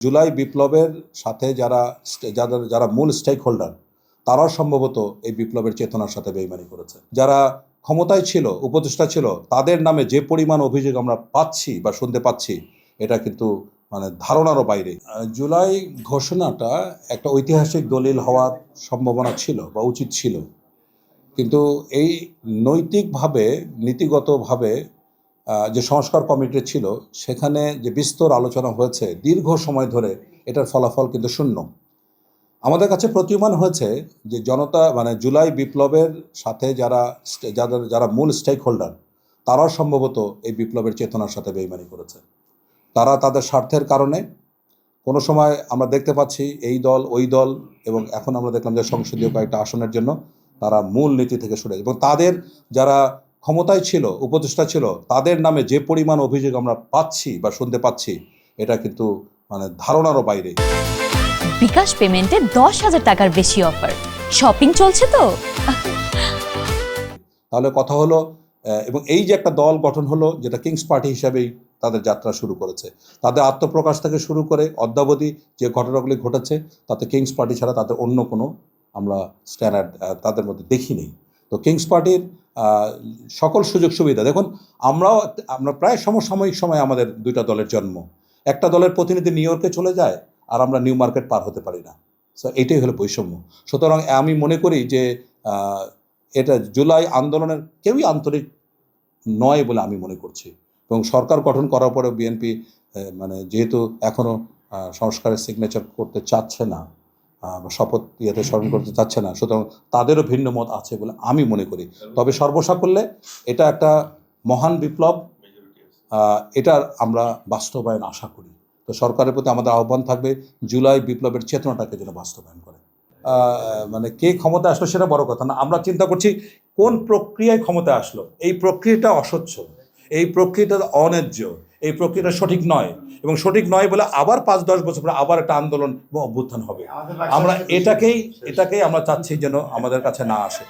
জুলাই বিপ্লবের সাথে যারা মূল স্টেক হোল্ডার তারাও সম্ভবত এই বিপ্লবের চেতনার সাথে বেইমানি করেছে। যারা ক্ষমতায় ছিল, উপদেষ্টা ছিল, তাদের নামে যে পরিমাণ অভিযোগ আমরা পাচ্ছি বা শুনতে পাচ্ছি, এটা কিন্তু ধারণারও বাইরে। জুলাই ঘোষণাটা একটা ঐতিহাসিক দলিল হওয়ার সম্ভাবনা ছিল বা উচিত ছিল, কিন্তু এই নৈতিকভাবে নীতিগতভাবে যে সংস্কার কমিটি ছিল সেখানে যে বিস্তর আলোচনা হয়েছে দীর্ঘ সময় ধরে, এটার ফলাফল কিন্তু শূন্য। আমাদের কাছে প্রতীয়মান হয়েছে যে জনতা জুলাই বিপ্লবের সাথে যারা মূল স্টেক হোল্ডার তারাও সম্ভবত এই বিপ্লবের চেতনার সাথে বেইমানি করেছে। তারা তাদের স্বার্থের কারণে কোনো সময় আমরা দেখতে পাচ্ছি এই দল ওই দল, এবং এখন আমরা দেখলাম যে সংসদীয় কয়েকটা আসনের জন্য তারা মূল নীতি থেকে সরে, এবং তাদের যারা ক্ষমতায় ছিল, উপদেষ্টা ছিল, তাদের নামে যে পরিমাণ অভিযোগ আমরা পাচ্ছি বা শুনতে পাচ্ছি, এটা কিন্তু ধারণারও বাইরে। বিকাশ পেমেন্টে 10,000 টাকার বেশি অফার, শপিং চলছে তো। তাহলে কথা হলো, এবং এই যে একটা দল গঠন হলো যেটা কিংস পার্টি হিসাবেই তাদের যাত্রা শুরু করেছে, তাদের আত্মপ্রকাশ থেকে শুরু করে অদ্যাবধি যে ঘটনাগুলি ঘটেছে তাতে কিংস পার্টি ছাড়া তাদের অন্য কোনো আমরা স্ট্যান্ডার্ড তাদের মধ্যে দেখি নেই। তো কিংস পার্টির সকল সুযোগ সুবিধা দেখুন, আমরা প্রায় সমসাময়িক সময় আমাদের দুইটা দলের জন্ম, একটা দলের প্রতিনিধি নিউ ইয়র্কে চলে যায় আর আমরা নিউ মার্কেট পার হতে পারি না। সো এটাই হলো বৈষম্য। সুতরাং আমি মনে করি যে এটা জুলাই আন্দোলনের কেউই আন্তরিক নয় বলে আমি মনে করছি, এবং সরকার গঠন করার পরে বিএনপি যেহেতু এখনও সংস্কারের সিগনেচার করতে চাচ্ছে না, শপথ ইয়েতে স্মরণ করতে চাচ্ছে না, সুতরাং তাদেরও ভিন্ন মত আছে বলে আমি মনে করি। তবে সর্বসাকল্যে এটা একটা মহান বিপ্লব, এটার আমরা বাস্তবায়ন আশা করি। তো সরকারের প্রতি আমাদের আহ্বান থাকবে জুলাই বিপ্লবের চেতনাটাকে যেন বাস্তবায়ন করে। কে ক্ষমতা আসলো সেটা বড় কথা না, আমরা চিন্তা করছি কোন প্রক্রিয়ায় ক্ষমতা আসলো। এই প্রক্রিয়াটা অস্বচ্ছ, এই প্রক্রিয়াটা অন্যায্য, এই প্রক্রিয়াটা সঠিক নয়, এবং সঠিক নয় বলে আবার 5-10 বছর পরে আবার একটা আন্দোলন এবং অভ্যুত্থান হবে। আমরা এটাকেই আমরা চাচ্ছি যেন আমাদের কাছে না আসে।